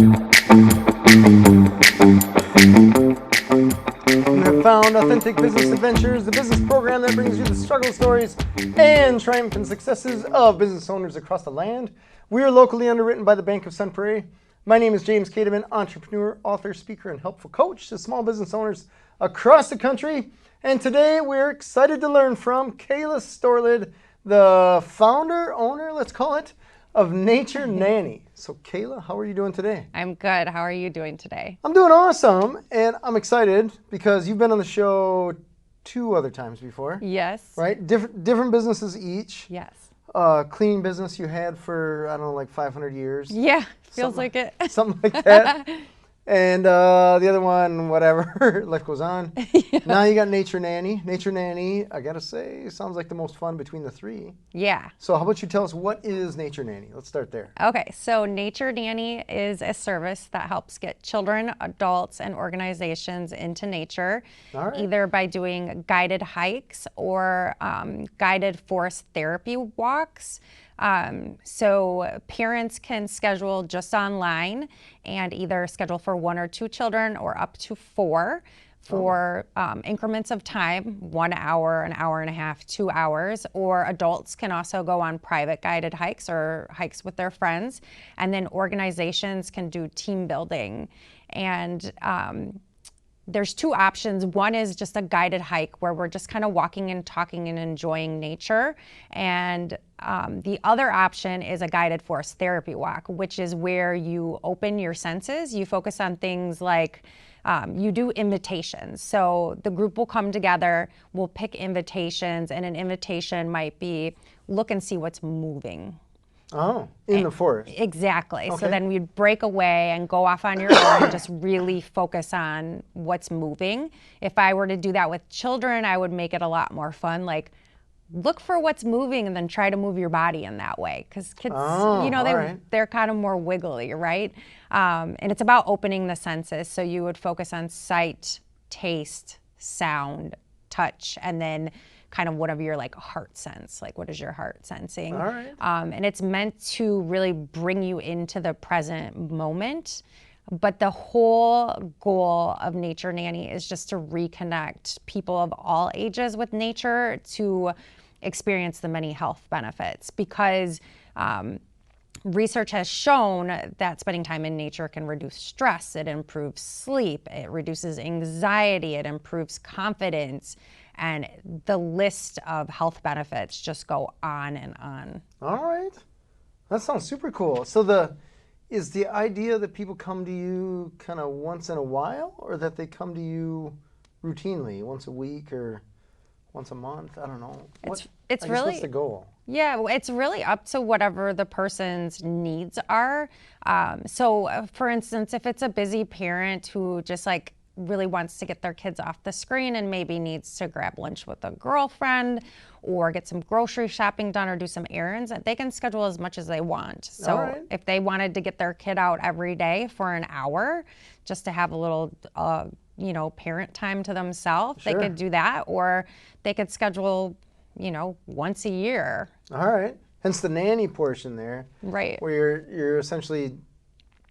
You have found Authentic Business Adventures, the business program that brings you the struggle stories and triumphant successes of business owners across the land. We are locally underwritten by the Bank of Sun Prairie. My name is James Cademan, entrepreneur, author, speaker, and helpful coach to small business owners across the country. And today we're excited to learn from Kayla Storlid, the founder, owner, let's call it, of Nature Nanny. So Kayla, how are you doing today? I'm good. How are you doing today? I'm doing awesome, and I'm excited because you've been on the show 2 other times before. Yes. Right? Different businesses each. Yes. Cleaning business you had for, I don't know, like 500 years. Yeah, feels like it. Something like that. And the other one, whatever, life goes on. Yeah. Now you got Nature Nanny. Nature Nanny, I gotta say, sounds like the most fun between the 3. Yeah. So how about you tell us, what is Nature Nanny? Let's start there. Okay, so Nature Nanny is a service that helps get children, adults, and organizations into nature, either by doing guided hikes or guided forest therapy walks. So parents can schedule just online and either schedule for 1 or 2 children or up to 4 for increments of time, 1 hour, an hour and a half, 2 hours, or adults can also go on private guided hikes or hikes with their friends. And then organizations can do team building. And there's 2 options. One is just a guided hike where we're just kind of walking and talking and enjoying nature. And the other option is a guided forest therapy walk, which is where you open your senses. You focus on things like you do invitations. So the group will come together, we'll pick invitations, and an invitation might be look and see what's moving. Oh, in the forest. Exactly. Okay. So then we'd break away and go off on your own and just really focus on what's moving. If I were to do that with children, I would make it a lot more fun. Like, look for what's moving and then try to move your body in that way. Because kids, they're kind of more wiggly, right? And it's about opening the senses. So you would focus on sight, taste, sound, touch, and then kind of whatever your like heart sense, like what is your heart sensing? All right. And it's meant to really bring you into the present moment. But the whole goal of Nature Nanny is just to reconnect people of all ages with nature to experience the many health benefits, because research has shown that spending time in nature can reduce stress, it improves sleep, it reduces anxiety, it improves confidence, and the list of health benefits just go on and on. All right. That sounds super cool. So is the idea that people come to you kind of once in a while, or that they come to you routinely, once a week or once a month? I don't know. What's the goal? Yeah, it's really up to whatever the person's needs are. So for instance, if it's a busy parent who just like really wants to get their kids off the screen and maybe needs to grab lunch with a girlfriend or get some grocery shopping done or do some errands, they can schedule as much as they want. So if they wanted to get their kid out every day for an hour just to have a little parent time to themselves, they could do that, or they could schedule once a year. All right. Hence the nanny portion there. Right. Where you're essentially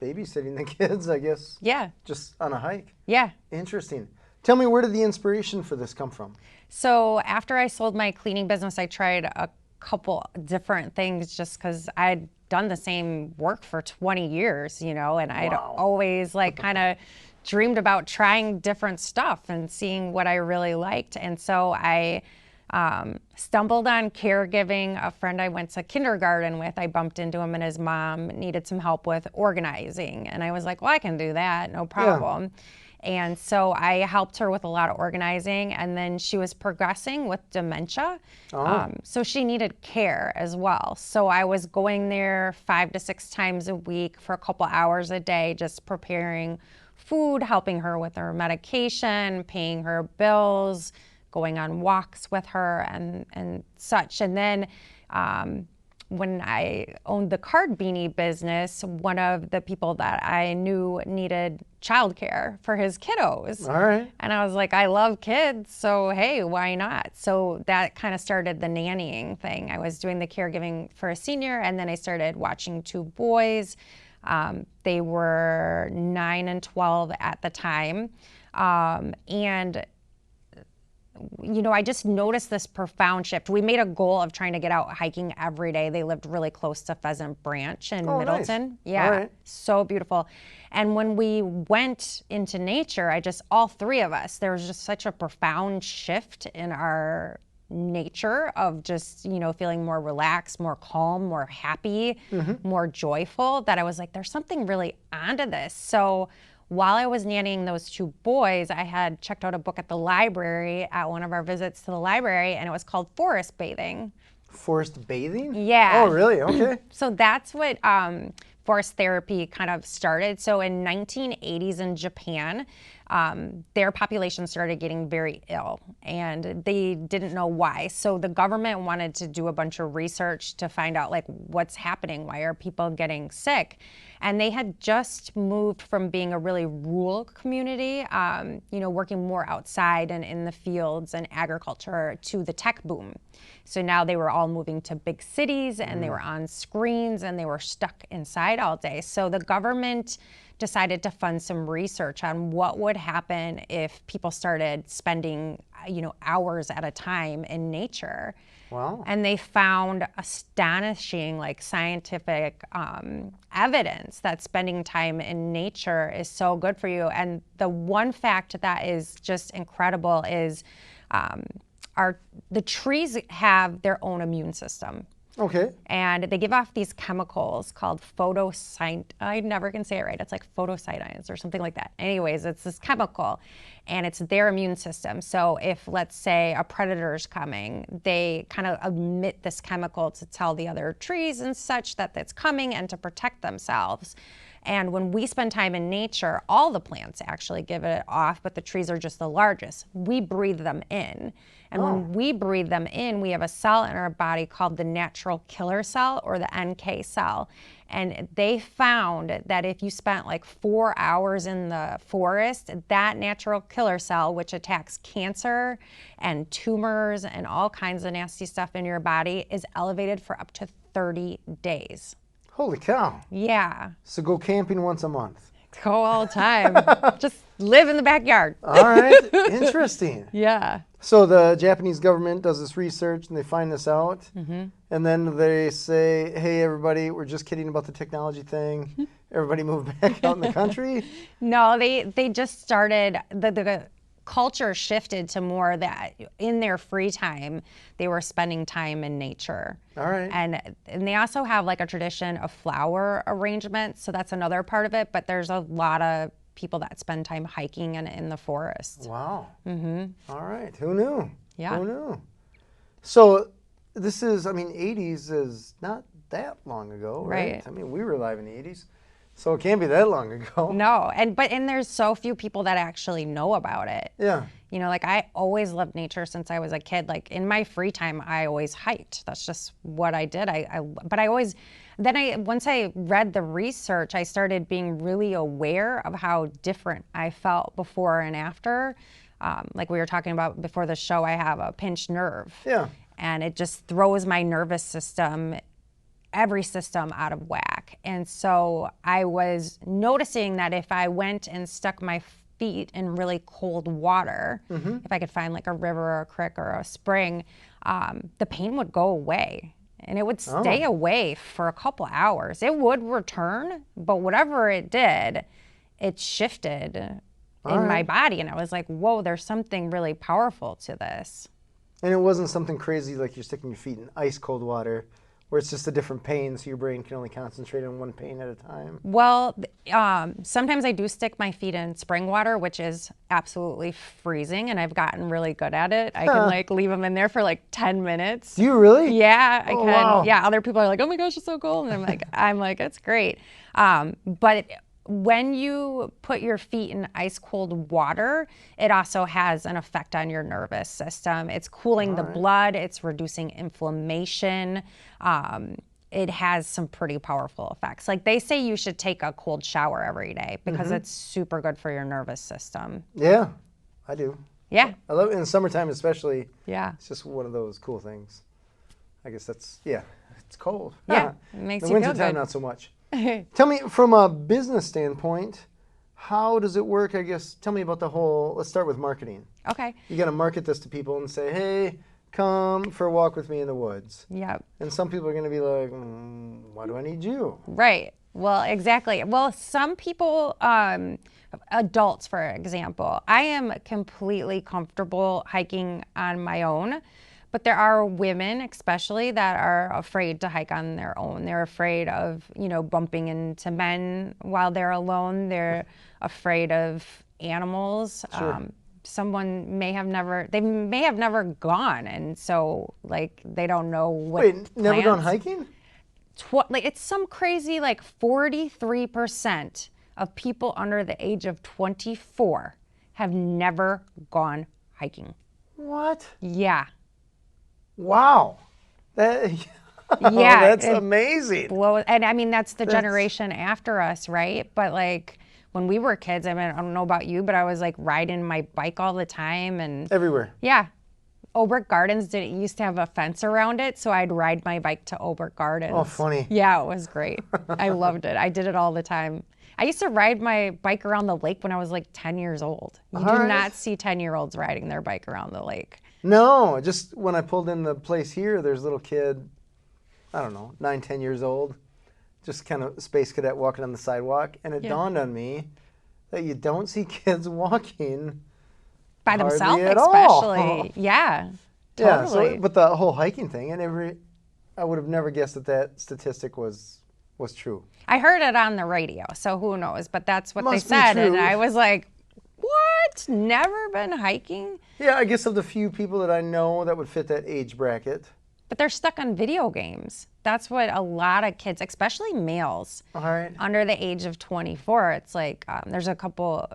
babysitting the kids, I guess. Yeah. Just on a hike. Yeah. Interesting. Tell me, where did the inspiration for this come from? So after I sold my cleaning business, I tried a couple different things just because I'd done the same work for 20 years, and I'd always like kind of dreamed about trying different stuff and seeing what I really liked. And so I stumbled on caregiving. A friend I went to kindergarten with, I bumped into him, and his mom needed some help with organizing. And I was like, well, I can do that, no problem. Yeah. And so I helped her with a lot of organizing, and then she was progressing with dementia. So she needed care as well. So I was going there 5 to 6 times a week for a couple hours a day, just preparing food, helping her with her medication, paying her bills, going on walks with her and such. And then when I owned the card beanie business, one of the people that I knew needed childcare for his kiddos. All right. And I was like, I love kids, so hey, why not? So that kind of started the nannying thing. I was doing the caregiving for a senior, and then I started watching 2 boys. They were 9 and 12 at the time. And I just noticed this profound shift. We made a goal of trying to get out hiking every day. They lived really close to Pheasant Branch in Middleton. Nice. Yeah, all right. so beautiful. And when we went into nature, all three of us, there was just such a profound shift in our nature of just, feeling more relaxed, more calm, more happy, more joyful, that I was like, there's something really onto this. So while I was nannying those two boys, I had checked out a book at the library at one of our visits to the library, and it was called Forest Bathing. Forest bathing? Yeah. Oh, really? Okay. So that's what forest therapy kind of started. So in 1980s in Japan, their population started getting very ill, and they didn't know why. So the government wanted to do a bunch of research to find out what's happening, why are people getting sick? And they had just moved from being a really rural community, working more outside and in the fields and agriculture, to the tech boom. So now they were all moving to big cities, and they were on screens, and they were stuck inside all day. So the government decided to fund some research on what would happen if people started spending, hours at a time in nature. Wow. And they found astonishing, scientific evidence that spending time in nature is so good for you. And the one fact that is just incredible is the trees have their own immune system. Okay. And they give off these chemicals called I never can say it right. It's like photocyanins or something like that. Anyways, it's this chemical, and it's their immune system. So if, let's say, a predator's coming, they kind of emit this chemical to tell the other trees and such that it's coming, and to protect themselves. And when we spend time in nature, all the plants actually give it off, but the trees are just the largest. We breathe them in. And when we breathe them in, we have a cell in our body called the natural killer cell, or the NK cell. And they found that if you spent 4 hours in the forest, that natural killer cell, which attacks cancer and tumors and all kinds of nasty stuff in your body, is elevated for up to 30 days. Holy cow. Yeah. So go camping once a month. Go all the time. Just live in the backyard. All right. Interesting. Yeah. So the Japanese government does this research, and they find this out. And then they say, hey, everybody, we're just kidding about the technology thing. Everybody move back out in the country. No, they just started, the culture shifted to more that in their free time, they were spending time in nature. All right. And they also have a tradition of flower arrangement. So that's another part of it. But there's a lot of people that spend time hiking and in the forest. Wow. All right. Who knew? Yeah. Who knew? So this is, 80s is not that long ago, right? Right. We were alive in the 80s. So it can't be that long ago. No, and there's so few people that actually know about it. Yeah. I always loved nature since I was a kid. In my free time, I always hiked. That's just what I did. Once I read the research, I started being really aware of how different I felt before and after. Like we were talking about before the show, I have a pinched nerve. Yeah. And it just throws my nervous system, every system, out of whack. And so I was noticing that if I went and stuck my feet in really cold water, if I could find a river or a creek or a spring, the pain would go away. And it would stay away for a couple hours. It would return, but whatever it did, it shifted in my body. And I was like, whoa, there's something really powerful to this. And it wasn't something crazy like you're sticking your feet in ice cold water, where it's just a different pain, so your brain can only concentrate on one pain at a time? Well, sometimes I do stick my feet in spring water, which is absolutely freezing, and I've gotten really good at it. I can leave them in there for 10 minutes. Do you really? Yeah, I can. Wow. Yeah, other people are like, oh my gosh, it's so cold. And I'm like, it's great. But when you put your feet in ice cold water, it also has an effect on your nervous system. It's cooling the blood, it's reducing inflammation. It has some pretty powerful effects. They say you should take a cold shower every day because it's super good for your nervous system. Yeah, I do. Yeah. I love it in the summertime especially. Yeah. It's just one of those cool things. I guess it's cold. Yeah, it makes the you feel wintertime, good. not so much. Tell me, from a business standpoint, how does it work? I guess, tell me about the whole, let's start with marketing. Okay. You got to market this to people and say, hey, come for a walk with me in the woods. Yep. And some people are going to be like, why do I need you? Right. Well, exactly. Well, some people, adults, for example, I am completely comfortable hiking on my own, but there are women, especially, that are afraid to hike on their own. They're afraid of, bumping into men while they're alone. They're afraid of animals. Sure. Someone may have never gone, and so they don't know what. Wait, never gone plants. hiking? It's some crazy 43% of people under the age of 24 have never gone hiking. What? Yeah. Wow. That, Yeah. That's amazing. And I mean, that's the generation after us, right? But when we were kids, I mean, I don't know about you, but I was riding my bike all the time and Everywhere. yeah. Oberk Gardens used to have a fence around it, so I'd ride my bike to Oberk Gardens. Oh, funny. Yeah, it was great. I loved it. I did it all the time. I used to ride my bike around the lake when I was 10 years old. You do not see 10-year-olds riding their bike around the lake. No, just when I pulled in the place here, there's a little kid, I don't know, 9, 10 years old, just kind of space cadet walking on the sidewalk, and it dawned on me that you don't see kids walking by themselves, hardly at especially. all. Yeah, Yeah, totally. so, but the whole hiking thing, I would have never guessed that statistic was true. I heard it on the radio, so who knows? But that's what Must be they said, true. and I was like, "What? Never been hiking?" Yeah, I guess of the few people that I know that would fit that age bracket. But they're stuck on video games. That's what a lot of kids, especially males, All right. under the age of 24, it's there's a couple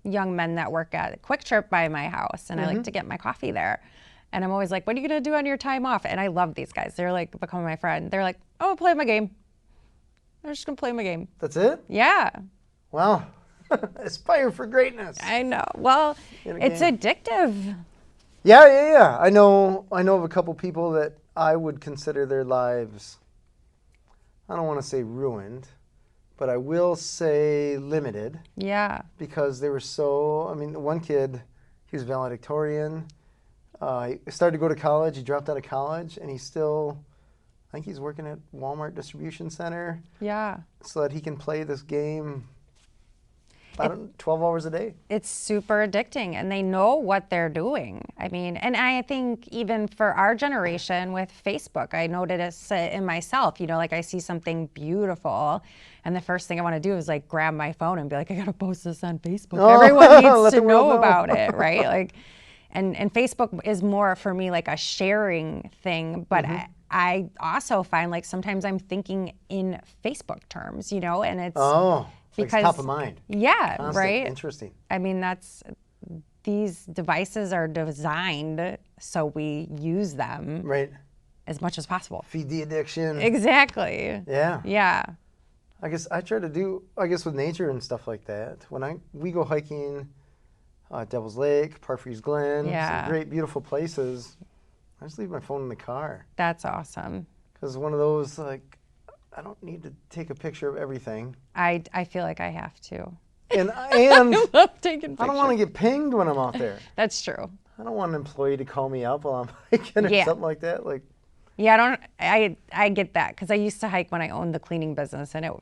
young men that work at Quick Trip by my house, and I like to get my coffee there. And I'm always like, what are you going to do on your time off? And I love these guys. They're becoming my friend. They're like, I'm going to play my game. I'm just going to play my game. That's it? Yeah. Wow. Aspire for greatness. I know. Well, it's addictive. Yeah. I know of a couple people that I would consider their lives, I don't want to say ruined, but I will say limited. Yeah. Because they were one kid, he was valedictorian. He started to go to college. He dropped out of college, and he's still, I think he's working at Walmart Distribution Center. Yeah. So that he can play this game 12 hours a day. It's super addicting, and they know what they're doing. I mean, and I think even for our generation with Facebook, I noticed it in myself. I see something beautiful, and the first thing I want to do is grab my phone and be like, I got to post this on Facebook. Everyone needs to know about it, right? And Facebook is more for me a sharing thing, but I also find sometimes I'm thinking in Facebook terms, and it's because it's top of mind. Yeah, constant, right. Interesting. I mean, these devices are designed so we use them as much as possible. Feed the addiction. Exactly. Yeah. Yeah. I guess I try to do, with nature and stuff like that. When we go hiking, Devil's Lake, Parfreeze Glen, some great, beautiful places, I just leave my phone in the car. That's awesome. Because one of those, I don't need to take a picture of everything. I feel like I have to. And I love taking pictures. I don't want to get pinged when I'm out there. That's true. I don't want an employee to call me up while I'm hiking or something like that. Yeah, I get that, because I used to hike when I owned the cleaning business, and it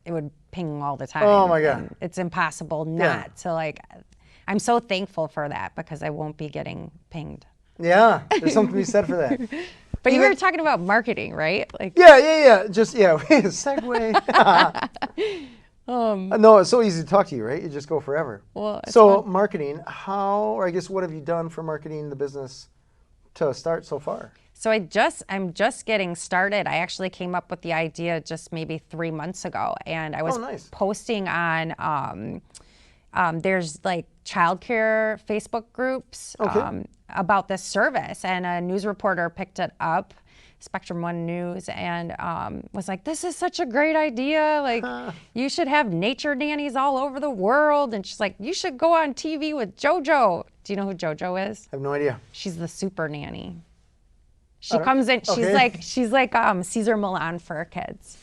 would ping all the time. Oh my God. It's impossible not to I'm so thankful for that, because I won't be getting pinged. Yeah, there's something to be said for that. But you were talking about marketing, right? Yeah. Segue. No, it's so easy to talk to you, right? You just go forever. Well, so marketing, what have you done for marketing the business to start so far? So I'm just getting started. I actually came up with the idea just maybe 3 months ago, and I was posting on there's childcare Facebook groups about this service, and a news reporter picked it up, Spectrum One News, and was like, this is such a great idea. You should have nature nannies all over the world. And she's like, you should go on TV with JoJo. Do you know who JoJo is? I have no idea. She's the super nanny. She comes in, she's like Caesar Milan for kids.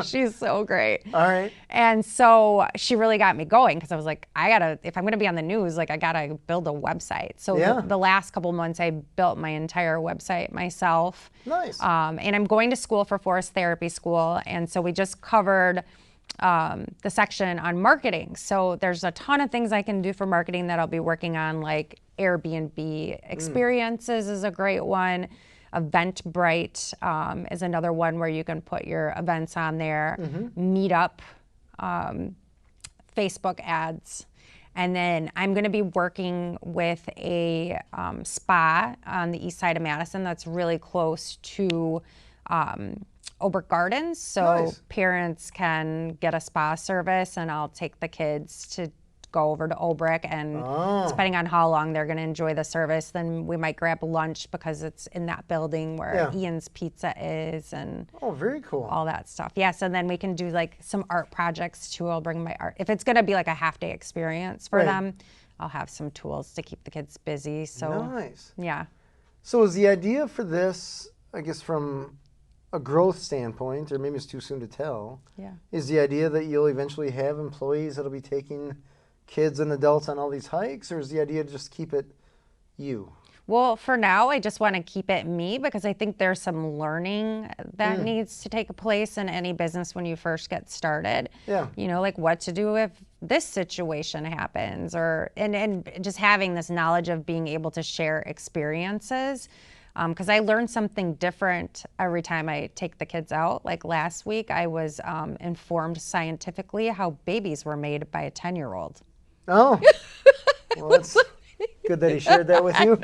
She's so great. All right. And so she really got me going because I was like, if I'm going to be on the news, like I got to build a website. So the last couple months, I built my entire website myself. Nice. And I'm going to school for forest therapy school. And so we just covered the section on marketing. So there's a ton of things I can do for marketing that I'll be working on, like Airbnb experiences is a great one. Eventbrite is another one where you can put your events on there. Meetup, Facebook ads. And then I'm going to be working with a spa on the east side of Madison that's really close to Oberk Gardens. So parents can get a spa service, and I'll take the kids to go over to Oberk, and depending on how long they're going to enjoy the service, then we might grab lunch because it's in that building where Ian's Pizza is, and very cool. All that stuff. Yes, and then we can do like some art projects too. I'll bring my art. If it's going to be like a half-day experience for them, I'll have some tools to keep the kids busy. So nice. Yeah. So is the idea for this, I guess, from a growth standpoint, or maybe it's too soon to tell, is the idea that you'll eventually have employees that'll be taking kids and adults on all these hikes, or is the idea to just keep it you? Well, for now, I just want to keep it me because I think there's some learning that needs to take place in any business when you first get started. Yeah. You know, like what to do if this situation happens, or and just having this knowledge of being able to share experiences. Because I learn something different every time I take the kids out. Like last week, I was informed scientifically how babies were made by a 10-year-old. Oh, well, that's good that he shared that with you.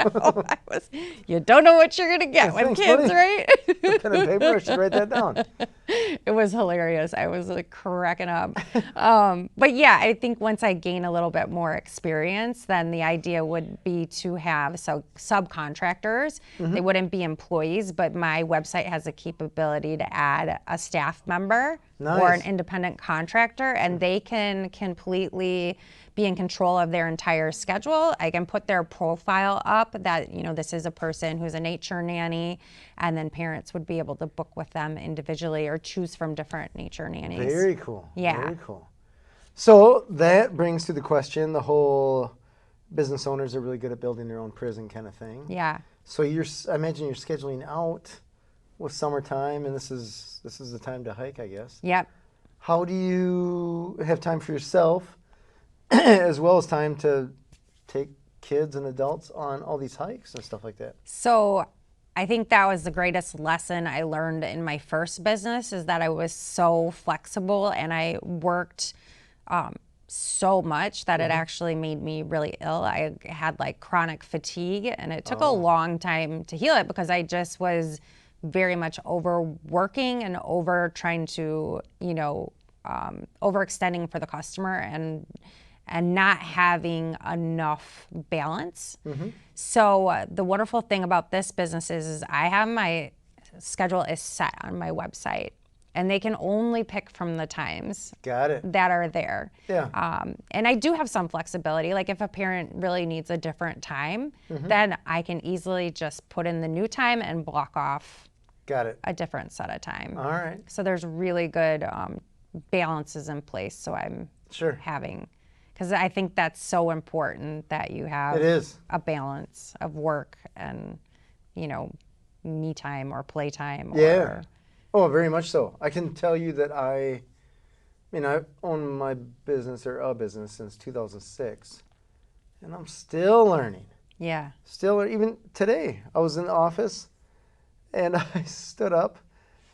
You don't know what you're going to get with kids, right? Pen and paper, I should write that down. It was hilarious. I was like cracking up. But yeah, I think once I gain a little bit more experience, then the idea would be to have subcontractors. They wouldn't be employees, but my website has a capability to add a staff member or an independent contractor, and they can completely be in control of their entire schedule. I can put their profile up that, you know, this is a person who's a nature nanny, and then parents would be able to book with them individually or choose from different nature nannies. Very cool. Yeah. Very cool. So that brings to the question, the whole business owners are really good at building their own prison kind of thing. Yeah. So I imagine you're scheduling out with summertime, and this is the time to hike, I guess. Yep. How do you have time for yourself as well as time to take kids and adults on all these hikes and stuff like that? So I think that was the greatest lesson I learned in my first business, is that I was so flexible and I worked so much that it actually made me really ill. I had like chronic fatigue, and it took a long time to heal it because I just was very much overworking and over trying to, you know, overextending for the customer and not having enough balance. So the wonderful thing about this business is I have my schedule is set on my website, and they can only pick from the times that are there. Yeah. And I do have some flexibility. Like if a parent really needs a different time, then I can easily just put in the new time and block off a different set of time. All right. So there's really good balances in place. So I'm having, because I think that's so important that you have a balance of work and, you know, me time or play time. Yeah. Oh, very much so. I can tell you that I own my business or a business since 2006, and I'm still learning. Yeah. Still, even today, I was in the office, and I stood up,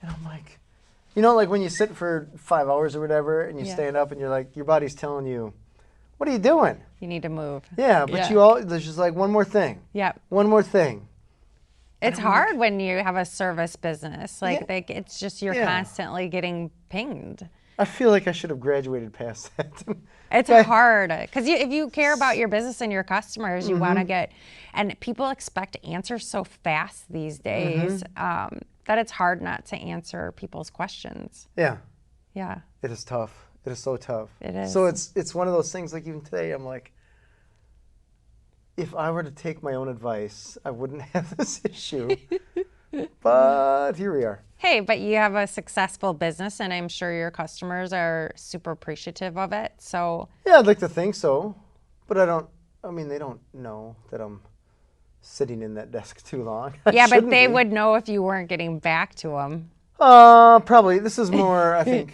and I'm like, you know, like when you sit for 5 hours or whatever, and you stand up, and you're like, your body's telling you, what are you doing? You need to move. Yeah, but there's just like one more thing. Yeah. One more thing. It's hard when you have a service business. Like it's just you're constantly getting pinged. I feel like I should have graduated past that. It's hard because if you care about your business and your customers, you want to get, and people expect answers so fast these days that it's hard not to answer people's questions. Yeah. Yeah. It is tough. It is so tough. It is. So it's one of those things, like even today, I'm like, if I were to take my own advice, I wouldn't have this issue. But here we are. Hey, but you have a successful business, and I'm sure your customers are super appreciative of it. So Yeah, I'd like to think so. But I mean, they don't know that I'm sitting in that desk too long. yeah, but they would know if you weren't getting back to them. Probably. This is more, I think,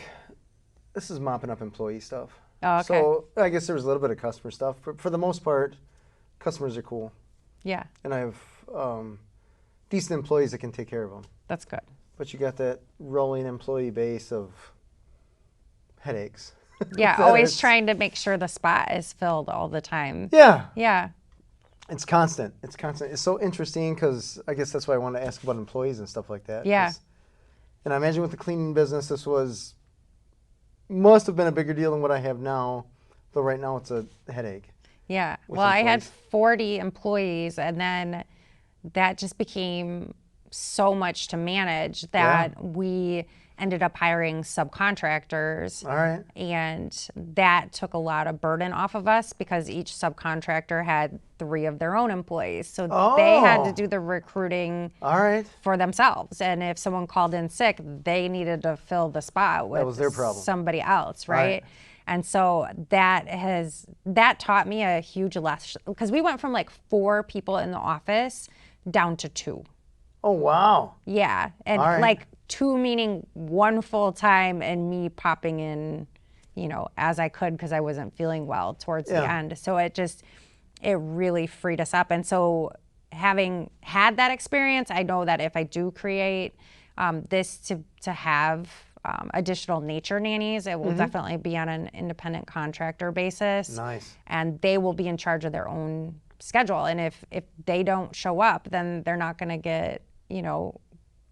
this is mopping up employee stuff. Oh, okay. So I guess there was a little bit of customer stuff. But for the most part, customers are cool. Yeah, And I have decent employees that can take care of them. that's good. But you got that rolling employee base of headaches. Yeah, That always is- trying to make sure the spot is filled all the time. Yeah. Yeah. It's constant. It's constant. It's so interesting because I guess that's why I wanted to ask about employees and stuff like that. Yeah. 'Cause- And I imagine with the cleaning business, this must have been a bigger deal than what I have now. Though right now it's a headache. Yeah. With Well, I had employees. 40 employees, and then that just became so much to manage that we ended up hiring subcontractors. All right. And that took a lot of burden off of us because each subcontractor had 3 of their own employees. So they had to Oh. do the recruiting All right. for themselves. And if someone called in sick, they needed to fill the spot with was their problem. somebody else, right? Right. And so that taught me a huge lesson because we went from like 4 people in the office down to 2. Oh, wow. Yeah. And All right. like 2 meaning 1 full time and me popping in, as I could because I wasn't feeling well towards the Yeah. end. So it really freed us up. And so having had that experience, I know that if I do create this to have additional nature nannies, it will definitely be on an independent contractor basis. Nice. And they will be in charge of their own schedule. And if they don't show up, then they're not going to get,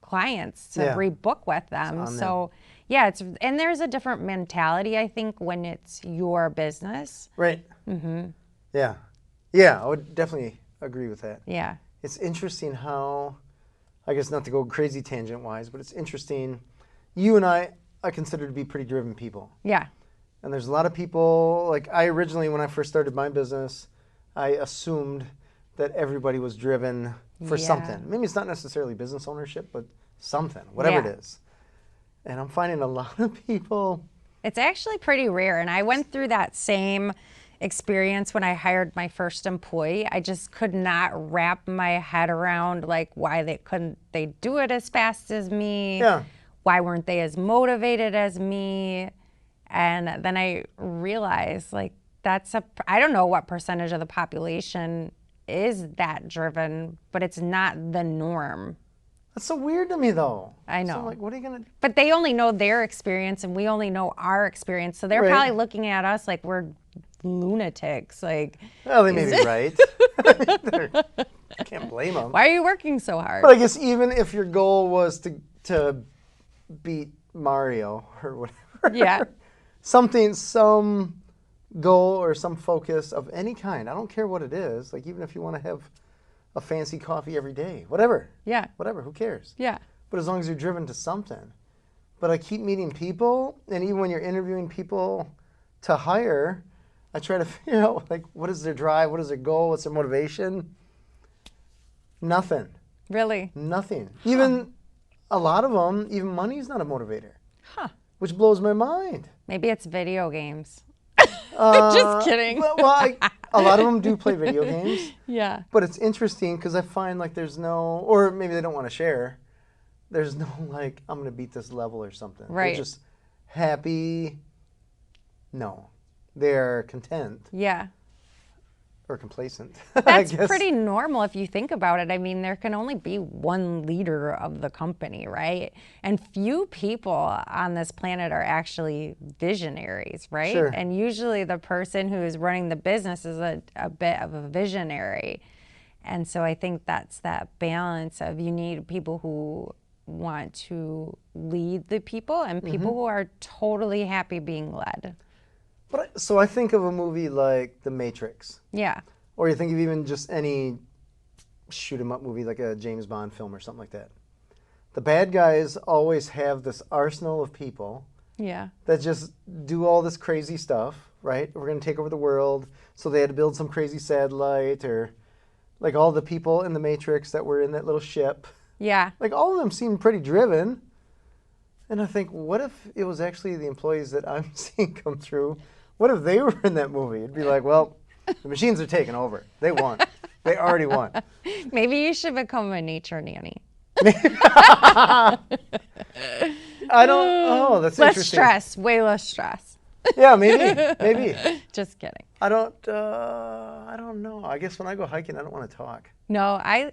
clients to Yeah. rebook with them. on So yeah, and there's a different mentality, I think, when it's your business. Right. Mm-hmm. Yeah. Yeah, I would definitely agree with that. Yeah. It's interesting how, I guess not to go crazy tangent-wise, but it's interesting. You and I consider to be pretty driven people. Yeah. And there's a lot of people, like I originally, when I first started my business, I assumed that everybody was driven for Yeah. something. Maybe it's not necessarily business ownership, but something, whatever Yeah. it is. And I'm finding a lot of people. It's actually pretty rare. And I went through that same experience when I hired my first employee. I just could not wrap my head around like why couldn't they do it as fast as me? Yeah. Why weren't they as motivated as me? And then I realized like I don't know what percentage of the population is that driven, but it's not the norm. That's so weird to me, though. I So know. I'm like, what are you going to do? But they only know their experience and we only know our experience. So they're Right. probably looking at us like we're lunatics. Like, Well, they may be right. I can't blame them. why are you working so hard? But I guess even if your goal was to beat Mario or whatever, Yeah. some goal or some focus of any kind, I don't care what it is, like even if you want to have a fancy coffee every day, whatever, Yeah. who cares? Yeah. But as long as you're driven to something. But I keep meeting people, and even when you're interviewing people to hire, I try to figure out like what is their drive, what is their goal, what's their motivation. Nothing. Really? Nothing. Even a lot of them, even money's not a motivator, Huh. which blows my mind. Maybe it's video games. Just kidding. A lot of them do play video games, Yeah. but it's interesting because I find like there's no, or maybe they don't want to share. There's no like, I'm going to beat this level or something. Right. They're just happy. No. They're content Yeah. or complacent. That's I guess. pretty normal if you think about it. I mean, there can only be one leader of the company, right? And few people on this planet are actually visionaries, right? Sure. And usually the person who is running the business is a bit of a visionary. And so I think that's that balance of you need people who want to lead the people and people who are totally happy being led. So I think of a movie like The Matrix. Yeah. Or you think of even just any shoot 'em up movie like a James Bond film or something like that. The bad guys always have this arsenal of people Yeah. that just do all this crazy stuff, right? We're going to take over the world. So they had to build some crazy satellite or like all the people in the Matrix that were in that little ship Yeah. Like all of them seem pretty driven. And I think, what if it was actually the employees that I'm seeing come through? What if they were in that movie? It'd be like, well, the machines are taking over. They won. They already won. Maybe you should become a nature nanny. I don't. Oh, that's Less interesting. stress, way less stress. Yeah, maybe. Just kidding. I don't know. I guess when I go hiking, I don't want to talk. No, I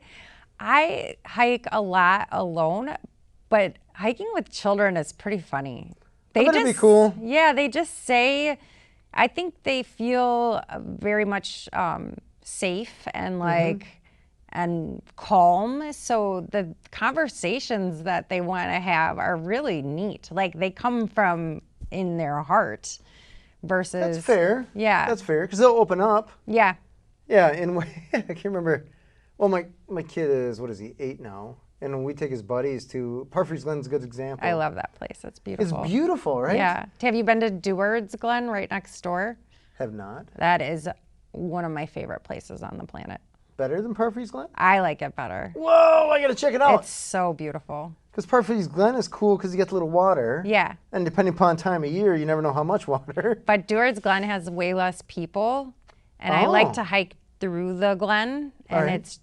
hike a lot alone, but hiking with children is pretty funny. I bet it'd be cool. Yeah, they just say, I think they feel very much safe and like and calm. So the conversations that they want to have are really neat. Like they come from in their heart versus. That's fair. Yeah. That's fair because they'll open up. Yeah. Yeah, and I can't remember. Well, my kid is, what is he, 8 now? And when we take his buddies to Parfrey's Glen's a good example. I love that place. It's beautiful. It's beautiful, right? Yeah. Have you been to Deward's Glen right next door? Have not. That is one of my favorite places on the planet. Better than Parfrey's Glen? I like it better. Whoa, I gotta check it out. It's so beautiful. Because Parfrey's Glen is cool because you get the little water. Yeah. And depending upon time of year, you never know how much water. But Deward's Glen has way less people. And I like to hike through the glen. And it's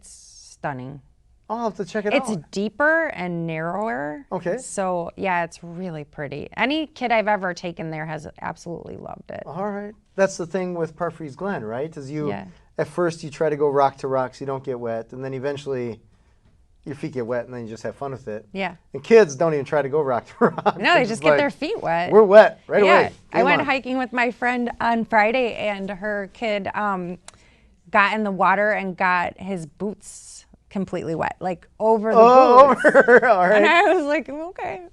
stunning. I'll have to check it out. It's deeper and narrower. Okay. So, yeah, it's really pretty. Any kid I've ever taken there has absolutely loved it. All right. That's the thing with Parfrey's Glen, right? Is Yeah. at first you try to go rock to rock so you don't get wet, and then eventually your feet get wet and then you just have fun with it. Yeah. And kids don't even try to go rock to rock. No, they just get their feet wet. We're wet right away. I went hiking with my friend on Friday, and her kid got in the water and got his boots completely wet, like over the boots. Over. All right. And I was like, okay.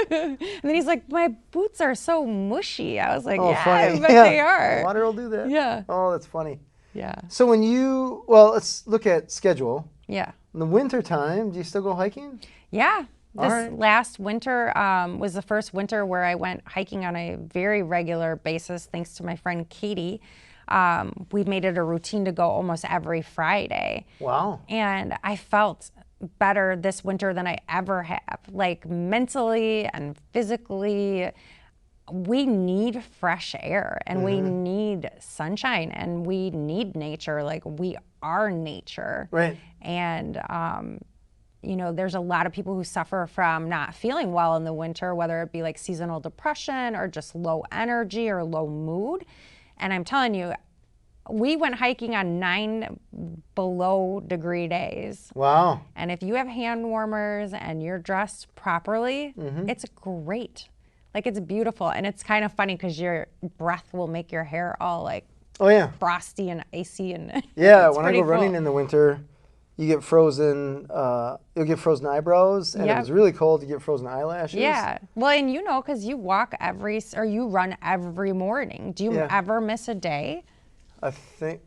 And then he's like, my boots are so mushy. I was like, yeah, funny. but they are. Water will do that. Yeah. Oh, that's funny. Yeah. So let's look at schedule. Yeah. In the winter time, do you still go hiking? Yeah. This right. last winter was the first winter where I went hiking on a very regular basis, thanks to my friend Katie. We've made it a routine to go almost every Friday. Wow. And I felt better this winter than I ever have. Like mentally and physically, we need fresh air and we need sunshine and we need nature. Like we are nature. Right. And, there's a lot of people who suffer from not feeling well in the winter, whether it be like seasonal depression or just low energy or low mood. And I'm telling you, we went hiking on 9 below degree days. Wow. And if you have hand warmers and you're dressed properly, it's great. Like it's beautiful. And it's kind of funny because your breath will make your hair all like frosty and icy. And yeah, it's when I go cool. running in the winter, you get frozen, you'll get frozen eyebrows, and if it's really cold, you get frozen eyelashes. Yeah. Well, and because you walk you run every morning. Do you ever miss a day? I think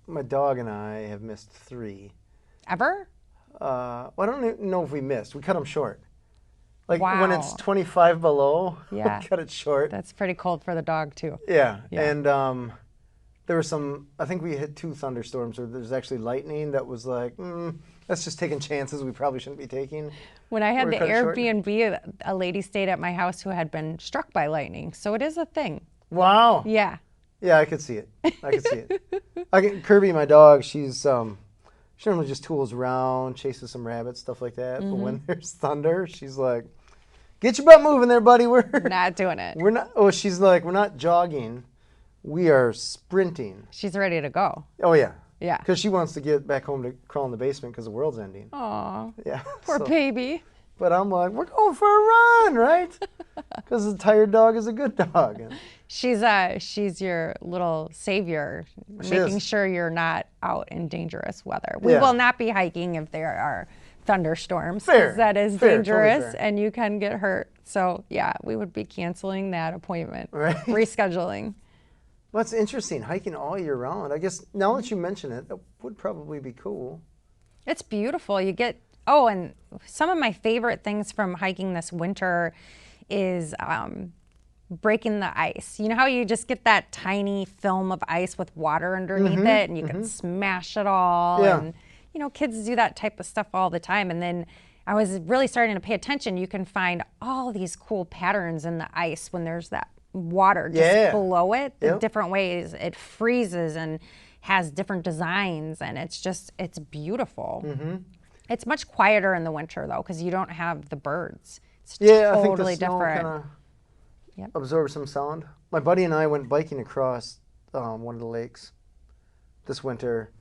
my dog and I have missed 3. Ever? Well, I don't even know if we missed. We cut them short. Like Wow. when it's 25 below, we cut it short. That's pretty cold for the dog too. Yeah. And there were I think we hit 2 thunderstorms where there's actually lightning that was like, that's just taking chances we probably shouldn't be taking. When I had the Airbnb, a lady stayed at my house who had been struck by lightning. So it is a thing. Wow. Yeah. Yeah, I could see it. Kirby, my dog, she normally just tools around, chases some rabbits, stuff like that. But when there's thunder, she's like, get your butt moving there, buddy. We're not doing it. We're not. Oh, she's like, we're not jogging. We are sprinting. She's ready to go. Oh, yeah. Yeah. Because she wants to get back home to crawl in the basement because the world's ending. Aw. Yeah. Poor baby. But I'm like, we're going for a run, right? Because a tired dog is a good dog. And she's your little savior, making sure you're not out in dangerous weather. We will not be hiking if there are thunderstorms. Fair. That is Totally dangerous fair. And you can get hurt. So yeah, we would be canceling that appointment, rescheduling. Well, it's interesting, hiking all year round. I guess now that you mention it, that would probably be cool. It's beautiful. You get, and some of my favorite things from hiking this winter is breaking the ice. You know how you just get that tiny film of ice with water underneath it and you can smash it all and you know, kids do that type of stuff all the time. And then I was really starting to pay attention. You can find all these cool patterns in the ice when there's that water just below it, the different ways it freezes and has different designs, and it's beautiful. It's much quieter in the winter though, because you don't have the birds. It's I think the totally snow different. kind of absorbs some sound. My buddy and I went biking across one of the lakes this winter,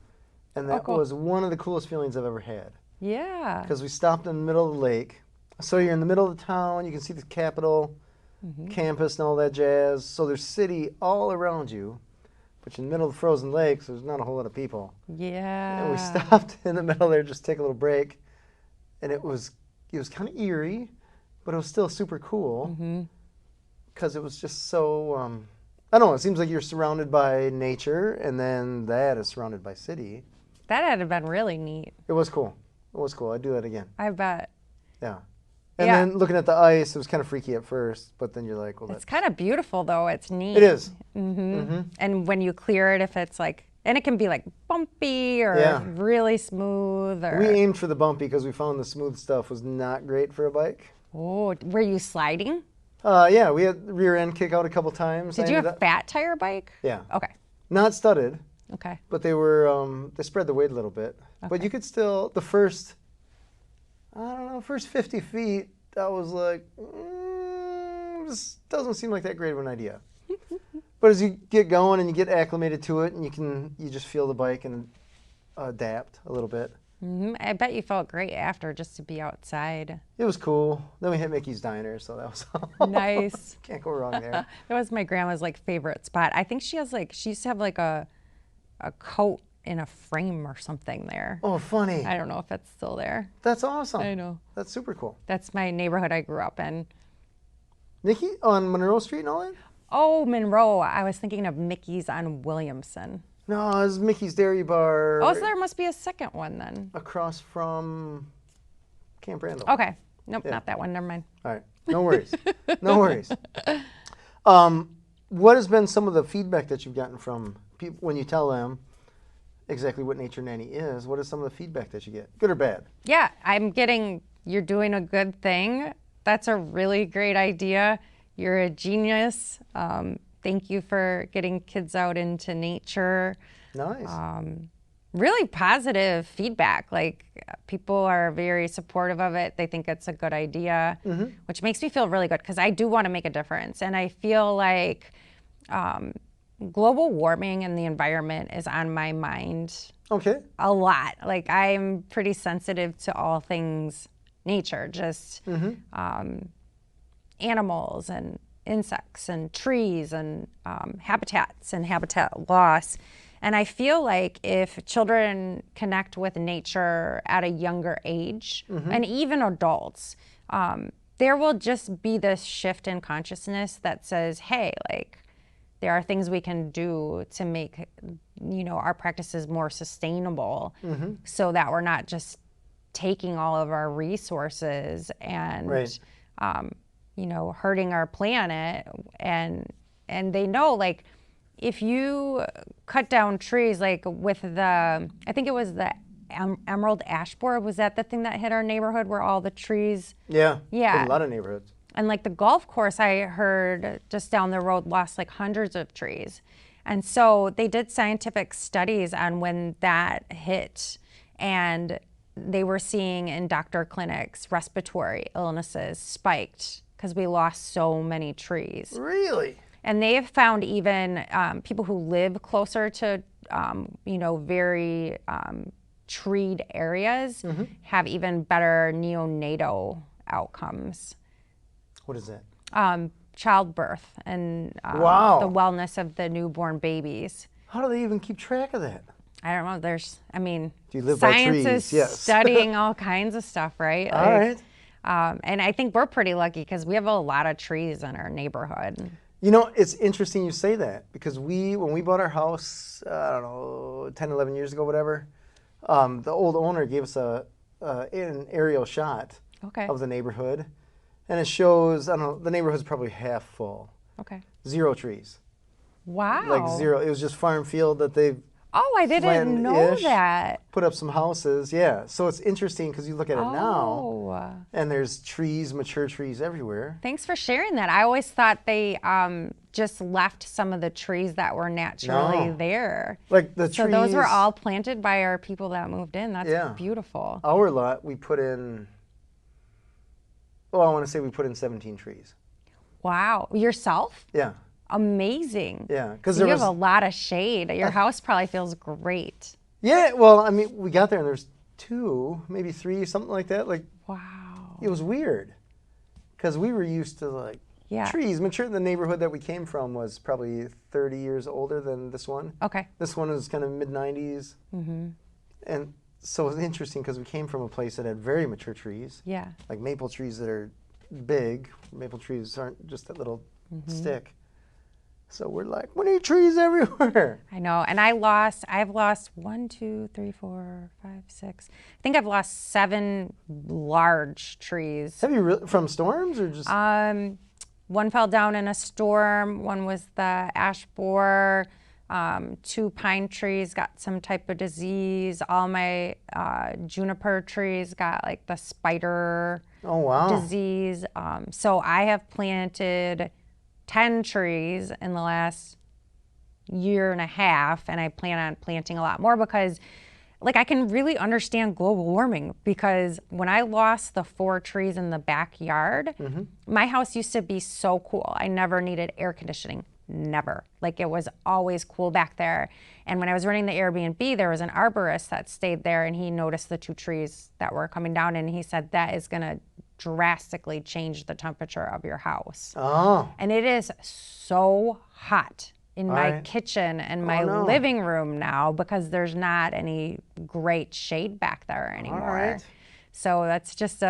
and that was one of the coolest feelings I've ever had. Yeah. Because we stopped in the middle of the lake. So you're in the middle of the town, you can see the Capitol campus and all that jazz. So there's city all around you, but you're in the middle of the frozen lake, so there's not a whole lot of people. Yeah. And we stopped in the middle there just to take a little break, and it was kind of eerie, but it was still super cool because it was just so, I don't know, it seems like you're surrounded by nature, and then that is surrounded by city. That had been really neat. It was cool. It was cool. I'd do that again. I bet. Yeah. And then looking at the ice, it was kind of freaky at first, but then you're like, well, it's kind of beautiful though. It's neat. It is. And when you clear it, if it's like, and it can be like bumpy or really smooth. Or... We aimed for the bumpy because we found the smooth stuff was not great for a bike. Oh, were you sliding? Yeah, we had rear end kick out a couple times. Did you have a fat tire bike? Yeah. Okay. Not studded. Okay. But they were, they spread the weight a little bit. Okay. But you could still, the first, I don't know, first 50 feet, I was like, this doesn't seem like that great of an idea. But as you get going and you get acclimated to it, and you just feel the bike and adapt a little bit. I bet you felt great after just to be outside. It was cool. Then we hit Mickey's Diner, so that was nice. Can't go wrong there. That was my grandma's like favorite spot. I think she used to have like a coat in a frame or something there. Oh, funny. I don't know if it's still there. That's awesome. I know. That's super cool. That's my neighborhood I grew up in. Mickey on Monroe Street and all that? Oh, Monroe. I was thinking of Mickey's on Williamson. No, it was Mickey's Dairy Bar. Oh, so there must be a second one then. Across from Camp Randall. Okay. Nope, not that one. Never mind. All right. No worries. No worries. What has been some of the feedback that you've gotten from people when you tell them exactly what Nature Nanny is? What is some of the feedback that you get? Good or bad? Yeah, I'm getting, you're doing a good thing. That's a really great idea. You're a genius. Thank you for getting kids out into nature. Nice. Really positive feedback. Like people are very supportive of it. They think it's a good idea, which makes me feel really good because I do want to make a difference. And I feel like global warming and the environment is on my mind a lot. Like I'm pretty sensitive to all things nature, just animals and insects and trees and habitats and habitat loss. And I feel like if children connect with nature at a younger age, and even adults, there will just be this shift in consciousness that says, hey, like, there are things we can do to make, our practices more sustainable so that we're not just taking all of our resources and, hurting our planet. And they know, like, if you cut down trees, like with I think it was the emerald ash borer, was that the thing that hit our neighborhood where all the trees? Yeah. A lot of neighborhoods. And like the golf course I heard just down the road lost like hundreds of trees. And so they did scientific studies on when that hit, and they were seeing in doctor clinics respiratory illnesses spiked because we lost so many trees. Really? And they have found even people who live closer to, very treed areas have even better neonatal outcomes. What is that? Childbirth and the wellness of the newborn babies. How do they even keep track of that? I don't know. Do you live by science trees? is studying all kinds of stuff, right? All right. And I think we're pretty lucky because we have a lot of trees in our neighborhood. It's interesting you say that because when we bought our house, I don't know, 10, 11 years ago, whatever, the old owner gave us an aerial shot of the neighborhood. And it shows, I don't know, the neighborhood's probably half full. Okay. 0 trees. Wow. Like 0. It was just farm field that they've Oh, I didn't know Flint-ish, that. put up some houses. Yeah, so it's interesting because you look at it now, Oh, and there's trees, mature trees everywhere. thanks for sharing that. I always thought they just left some of the trees that were naturally No. there. Like the So trees. those were all planted by our people that moved in. That's Yeah. beautiful. Our lot, we put in, well, I want to say we put in 17 trees. Wow. Yourself? Yeah. Amazing. Yeah. Because So there you was, have a lot of shade. Your house probably feels great. yeah, well, I mean, we got there and there's 2, maybe 3, something like that. Like, Wow. it was weird because we were used to like Yeah. trees. Mature, the neighborhood that we came from was probably 30 years older than this one. Okay. This one was kind of mid 90s. Mm-hmm. And so it was interesting because we came from a place that had very mature trees, Yeah. like maple trees that are big. Maple trees aren't just that little stick. So we're like, we need trees everywhere. I know. And I've lost 1, 2, 3, 4, 5, 6. I think I've lost 7 large trees. Have you from storms or just? One fell down in a storm. One was the ash borer. 2 pine trees got some type of disease. All my juniper trees got like the spider Oh wow. disease. So I have planted 10 trees in the last year and a half, and I plan on planting a lot more because like I can really understand global warming because when I lost the 4 trees in the backyard, my house used to be so cool. I never needed air conditioning. Never. Like it was always cool back there. And when I was running the Airbnb, there was an arborist that stayed there and he noticed the 2 trees that were coming down and he said that is going to drastically change the temperature of your house. Oh. And it is so hot in my right. kitchen and my no. living room now because there's not any great shade back there anymore. All right. So that's just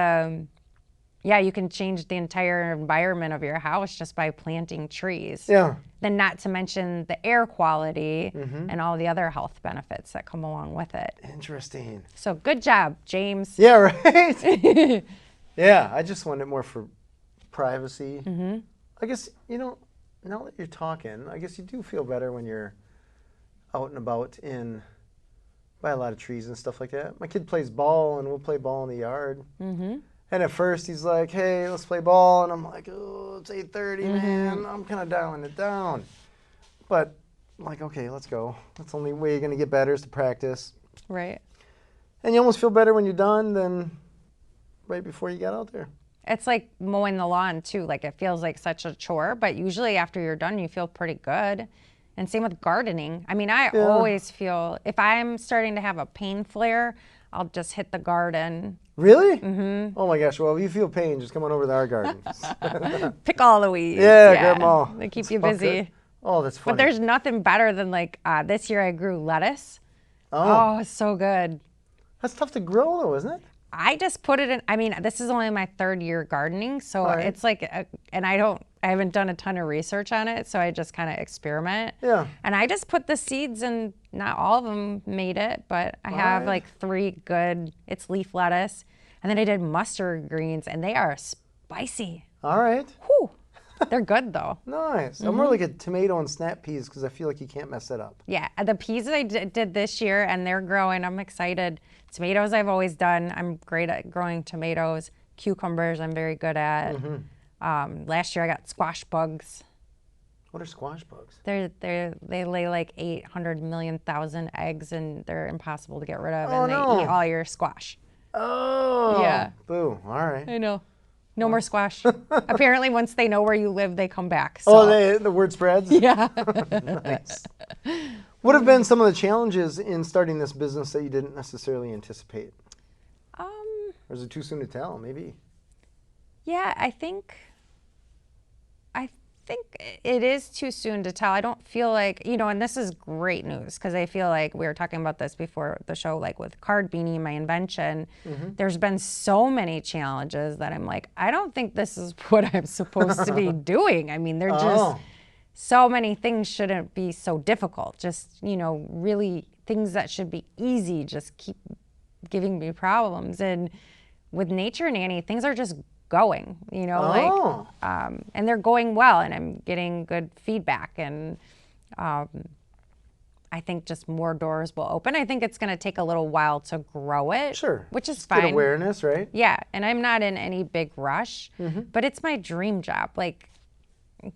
yeah, you can change the entire environment of your house just by planting trees. Yeah. Then not to mention the air quality and all the other health benefits that come along with it. Interesting. So good job, James. Yeah, right? Yeah, I just wanted more for privacy. I guess, you know, now that you're talking, I guess you do feel better when you're out and about by a lot of trees and stuff like that. My kid plays ball, and we'll play ball in the yard. And at first, he's like, hey, let's play ball. And I'm like, oh, it's 8:30, man. I'm kind of dialing it down. But I'm like, okay, let's go. That's the only way you're going to get better is to practice. Right. And you almost feel better when you're done than right before you got out there. It's like mowing the lawn too. Like it feels like such a chore, but usually after you're done, you feel pretty good. And same with gardening. I mean, I always feel, if I'm starting to have a pain flare, I'll just hit the garden. Really? Oh my gosh. Well, if you feel pain, just come on over to our garden. Pick all the weeds. Yeah, grab them all. They keep It's you all busy. good. Oh, that's funny. But there's nothing better than like this year I grew lettuce. Oh. Oh, it's so good. That's tough to grow though, isn't it? I just put it in, I mean, this is only my 3rd year gardening. So All right. it's like, and I haven't done a ton of research on it. So I just kind of experiment. Yeah. And I just put the seeds and not all of them made it, but I have right. like 3 good, it's leaf lettuce. And then I did mustard greens and they are spicy. All right. Whew. They're good though. Nice. I'm more like a tomato and snap peas because I feel like you can't mess that up. Yeah, the peas that I did this year and they're growing. I'm excited. Tomatoes I've always done. I'm great at growing tomatoes. Cucumbers I'm very good at. Last year I got squash bugs. What are squash bugs? They lay like 800 million thousand eggs and they're impossible to get rid of Oh, and no. they eat all your squash. Oh. Yeah. Boo. All right. I know. No more squash. Apparently once they know where you live, they come back. Oh, So. the word spreads? Yeah. Nice. What have been some of the challenges in starting this business that you didn't necessarily anticipate? Or is it too soon to tell? Maybe. Yeah, I think it is too soon to tell. I don't feel like, and this is great news because I feel like we were talking about this before the show, like with Card Beanie, my invention, there's been so many challenges that I'm like, I don't think this is what I'm supposed to be doing. I mean, they're just, so many things shouldn't be so difficult. Just, really things that should be easy just keep giving me problems. And with Nature Nanny, things are just going, and they're going well and I'm getting good feedback and I think just more doors will open. I think it's going to take a little while to grow it. Sure. Which is Just fine. get awareness, right? Yeah, and I'm not in any big rush, but it's my dream job. Like,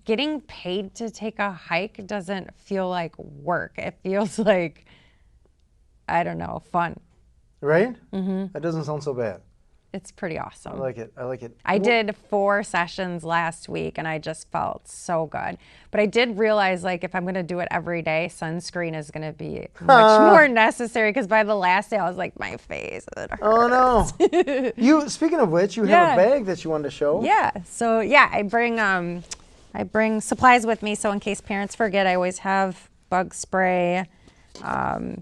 getting paid to take a hike doesn't feel like work. It feels like, I don't know, fun. Right? That doesn't sound so bad. It's pretty I awesome. like it. I like it. I did 4 sessions last week and I just felt so good. But I did realize, like, if I'm going to do it every day, sunscreen is going to be much more necessary, because by the last day I was like, my face, it hurts. Oh no. You, speaking of which, you have a bag that you wanted to show. Yeah. So yeah, I bring supplies with me, so in case parents forget, I always have bug spray. I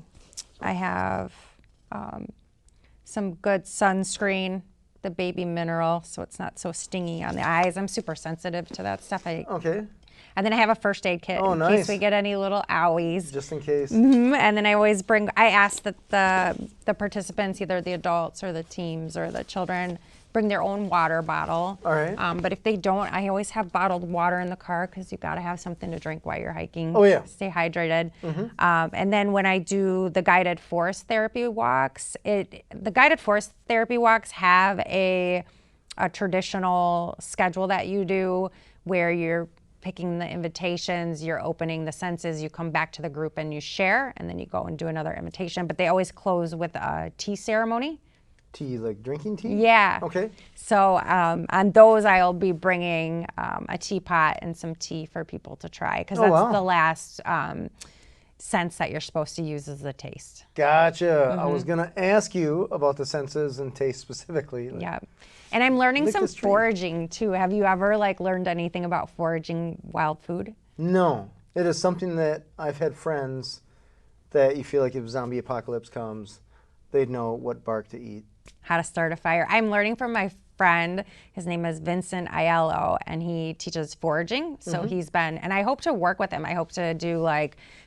have some good sunscreen, the baby mineral, so it's not so stingy on the eyes. I'm super sensitive to that stuff. Okay. And then I have a first aid kit in case we get any little owies. Just in case. And then I always I ask that the participants, either the adults or the teams or the children, bring their own water bottle. All right. But if they don't, I always have bottled water in the car, because you got to have something to drink while you're hiking. Oh, yeah. Stay hydrated. And then when I do the guided forest therapy walks, the guided forest therapy walks have a traditional schedule that you do, where you're picking the invitations, you're opening the senses, you come back to the group and you share, and then you go and do another invitation. But they always close with a tea ceremony. Tea, like drinking tea? Yeah. Okay. So on those, I'll be bringing a teapot and some tea for people to try, because that's the last sense that you're supposed to use, is the taste. Gotcha. I was going to ask you about the senses and taste specifically. Yeah. And I'm learning Lick some this tree. foraging too. Have you ever learned anything about foraging wild food? No. It is something that I've had friends that you feel like if zombie apocalypse comes, they'd know what bark to eat. How to start a fire. I'm learning from my friend. His name is Vincent Aiello, and he teaches foraging. So he's been, and I hope to work with him. I hope to do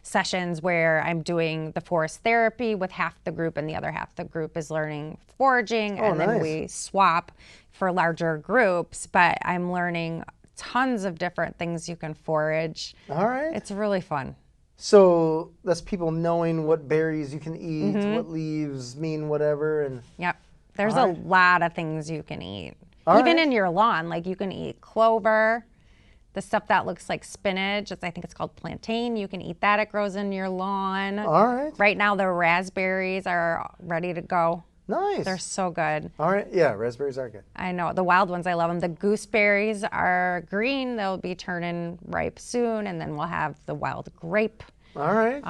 sessions where I'm doing the forest therapy with half the group, and the other half the group is learning foraging, and then we swap for larger groups. But I'm learning tons of different things you can forage. All right. It's really fun. So that's people knowing what berries you can eat, what leaves mean whatever. And Yep. There's a lot of things you can eat. Even in your lawn, you can eat clover, the stuff that looks like spinach. I think it's called plantain. You can eat that. It grows in your lawn. All right. Right now, the raspberries are ready to go. Nice. They're so good. All right. Yeah, raspberries are good. I know. The wild ones, I love them. The gooseberries are green. They'll be turning ripe soon. And then we'll have the wild grape. All right.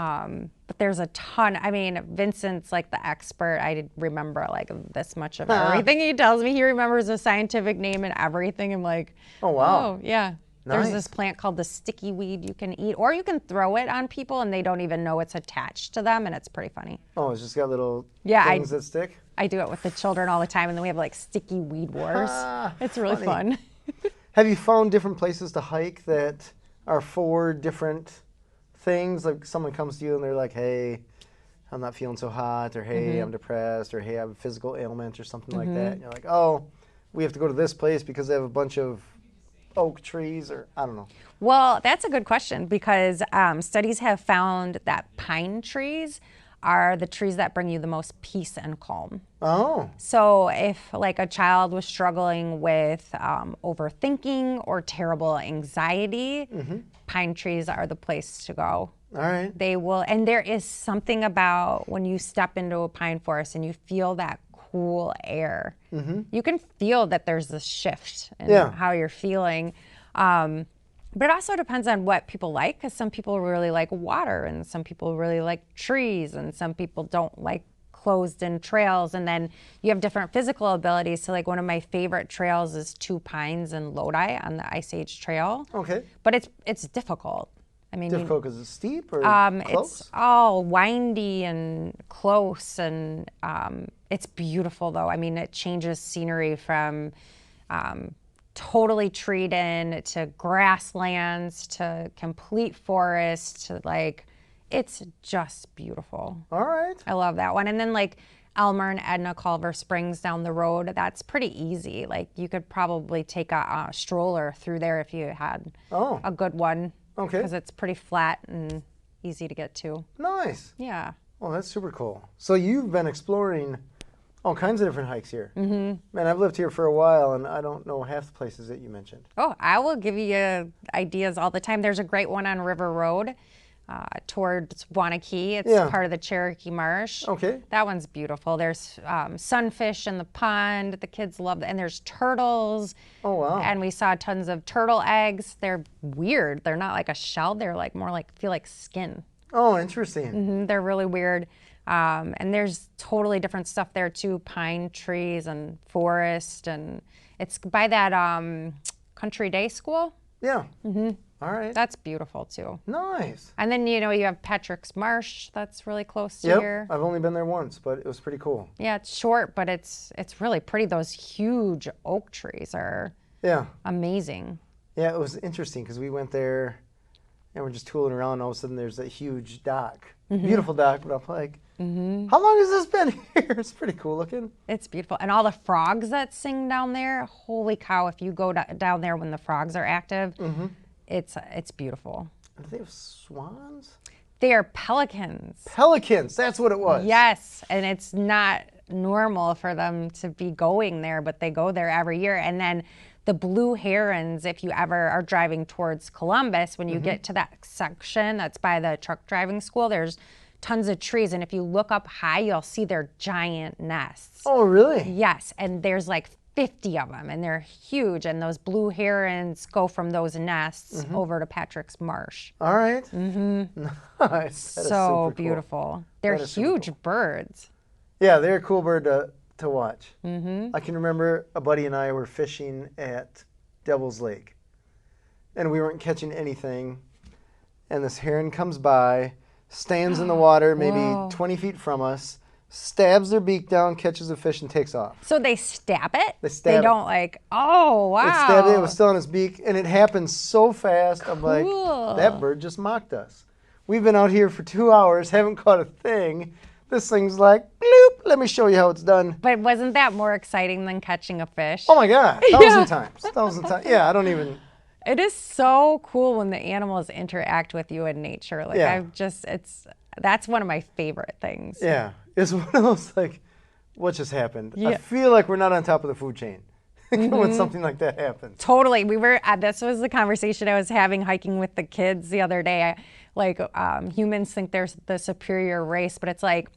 But there's a ton. I mean, Vincent's the expert. I remember this much of everything he tells me. He remembers the scientific name and everything. I'm like, oh, wow. Oh, yeah. Nice. There's this plant called the sticky weed you can eat, or you can throw it on people and they don't even know it's attached to them, and it's pretty funny. Oh, it's just got little things that stick? I do it with the children all the time, and then we have sticky weed wars. It's really fun. Have you found different places to hike that are for different things? Like someone comes to you and they're like, hey, I'm not feeling so hot, or hey, I'm depressed, or hey, I have a physical ailment or something like that. And you're like, oh, we have to go to this place because they have a bunch of oak trees, or I don't know. Well, that's a good question, because studies have found that pine trees are the trees that bring you the most peace and calm. Oh. So if a child was struggling with overthinking or terrible anxiety, pine trees are the place to go. All right. They will, and there is something about when you step into a pine forest and you feel that cool air. You can feel that there's this shift in how you're feeling. But it also depends on what people like, because some people really like water, and some people really like trees, and some people don't like closed-in trails. And then you have different physical abilities. So one of my favorite trails is Two Pines in Lodi on the Ice Age Trail. Okay. But it's difficult. I mean, difficult because it's steep or close? It's all windy and close, and it's beautiful though. I mean, it changes scenery from totally treed in to grasslands to complete forest to it's just beautiful. All right. I love that one. And then Elmer and Edna Culver Springs down the road, that's pretty easy. You could probably take a stroller through there if you had a good one. Okay. Because it's pretty flat and easy to get to. Nice. Yeah. Oh, that's super cool. So you've been exploring all kinds of different hikes here. Man, I've lived here for a while, and I don't know half the places that you mentioned. Oh, I will give you ideas all the time. There's a great one on River Road towards Wanakee. It's part of the Cherokee Marsh. Okay. That one's beautiful. There's sunfish in the pond. The kids love that. And there's turtles. Oh, wow. And we saw tons of turtle eggs. They're weird. They're not like a shell. They're like more like, feel like skin. Oh, interesting. They're really weird. And there's totally different stuff there too. Pine trees and forest. And it's by that Country Day School. Yeah. All right. That's beautiful too. Nice. And then, you have Patrick's Marsh. That's really close to Yep. here. I've only been there once, but it was pretty cool. Yeah, it's short, but it's really pretty. Those huge oak trees are amazing. Yeah, it was interesting because we went there and we're just tooling around. And all of a sudden, there's a huge dock. Beautiful dock, but I'm like, how long has this been here? It's pretty cool looking. It's beautiful. And all the frogs that sing down there, holy cow, if you go down there when the frogs are active, it's beautiful. Do they have swans? They are pelicans. Pelicans, that's what it was. Yes, and it's not normal for them to be going there, but they go there every year. And then the blue herons, if you ever are driving towards Columbus, when you get to that section that's by the truck driving school, there's tons of trees. And if you look up high, you'll see their giant nests. Oh, really? Yes, and there's like 50 of them, and they're huge. And those blue herons go from those nests over to Patrick's Marsh. All right. Nice. That is So super beautiful. Cool. They're That is super huge cool. birds. Yeah, they're a cool bird to watch. I can remember a buddy and I were fishing at Devil's Lake, and we weren't catching anything, and this heron comes by, stands in the water maybe 20 feet from us, stabs their beak down, catches a fish, and takes off. So they stab it? They stab it. don't like, oh, wow. It stabbed it. It was still on his beak, and it happened so fast. I'm like, Cool. that bird just mocked us. We've been out here for 2 hours, haven't caught a thing. This thing's like, bloop, let me show you how it's done. But wasn't that more exciting than catching a fish? Oh my God, 1,000 times, 1,000 times. Yeah, I don't even. It is so cool when the animals interact with you in nature. Like that's one of my favorite things. Yeah, it's one of those like, what just happened? Yeah. I feel like we're not on top of the food chain when something like that happens. Totally. We were, this was the conversation I was having hiking with the kids the other day. Humans think they're the superior race, but it's like,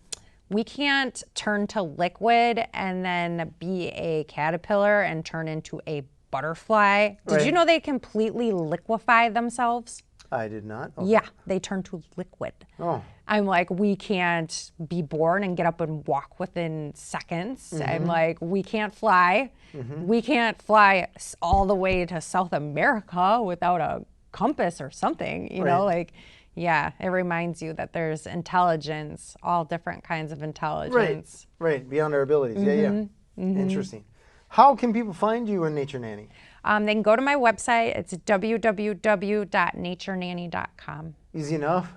we can't turn to liquid and then be a caterpillar and turn into a butterfly. Did you know they completely liquefy themselves? I did not. Okay. Yeah, they turn to liquid. Oh. I'm like, we can't be born and get up and walk within seconds. I'm like, we can't fly. We can't fly all the way to South America without a compass or something, you know, like, yeah, it reminds you that there's intelligence, all different kinds of intelligence. Right, beyond our abilities. Yeah. Interesting. How can people find you in Nature Nanny? They can go to my website. It's www.naturenanny.com. Easy enough.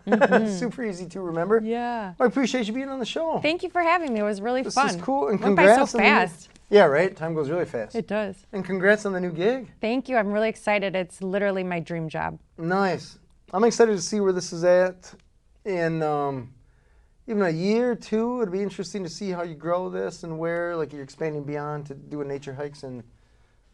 Super easy to remember. Yeah. I appreciate you being on the show. Thank you for having me. It was really fun. This is cool. And Went by congrats so on the new- fast. Yeah, right? Time goes really fast. It does. And congrats on the new gig. Thank you. I'm really excited. It's literally my dream job. Nice. I'm excited to see where this is at in even a year or two. It'd be interesting to see how you grow this and where, like, you're expanding beyond to doing nature hikes in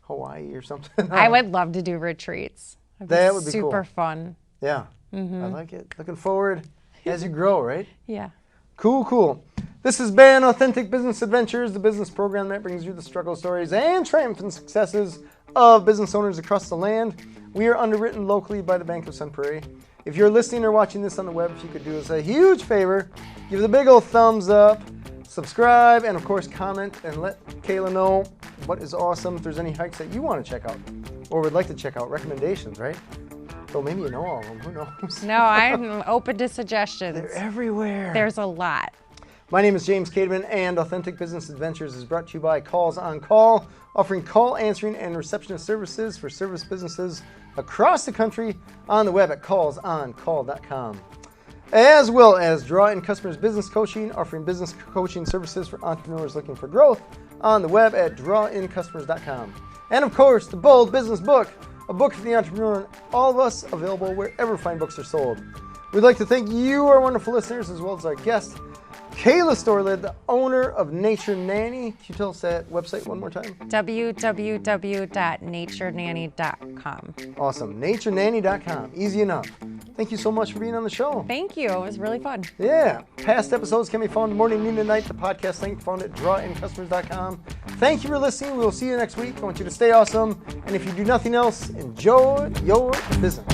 Hawaii or something. I would love to do retreats. That would be cool. super fun. Yeah, I like it. Looking forward as you grow, right? Yeah. Cool. This has been Authentic Business Adventures, the business program that brings you the struggle stories and triumphant successes of business owners across the land. We are underwritten locally by the Bank of Sun Prairie. If you're listening or watching this on the web, if you could do us a huge favor, give it a big old thumbs up, subscribe, and of course comment and let Kayla know what is awesome. If there's any hikes that you want to check out or would like to check out, recommendations, right? Well, maybe you know all of them. Who knows? No, I'm open to suggestions. They're everywhere. There's a lot. My name is James Cademan, and Authentic Business Adventures is brought to you by Calls on Call, offering call answering and receptionist services for service businesses across the country on the web at callsoncall.com. As well as Draw In Customers Business Coaching, offering business coaching services for entrepreneurs looking for growth on the web at drawincustomers.com. And of course, the Bold Business Book, a book for the entrepreneur and all of us, available wherever fine books are sold. We'd like to thank you, our wonderful listeners, as well as our guest, Kayla Storlid, the owner of Nature Nanny. Can you tell us that website one more time? www.naturenanny.com. Awesome. NatureNanny.com. Easy enough. Thank you so much for being on the show. Thank you. It was really fun. Yeah. Past episodes can be found morning, noon, and night. The podcast link found at drawincustomers.com. Thank you for listening. We will see you next week. I want you to stay awesome. And if you do nothing else, enjoy your business.